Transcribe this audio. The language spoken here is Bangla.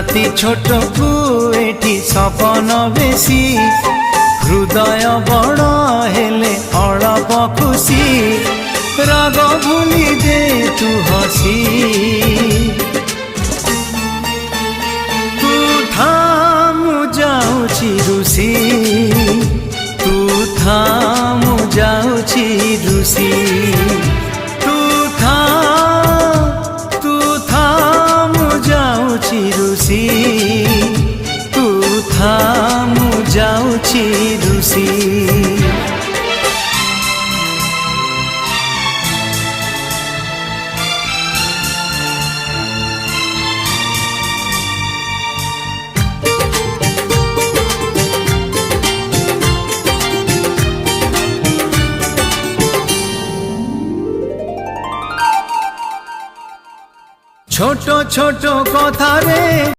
রাতি ছোটকু এটি সপন বেশি হৃদয় বড় হেলে অল্প খুশি রাগ ভুলি দে তু হসি তু থামু যাউছি রুষি তু থামু যাউছি রুষি তু থামু যাউছি রুষি তু থামু যাউছি রুষি ছোট ছোট কথা রে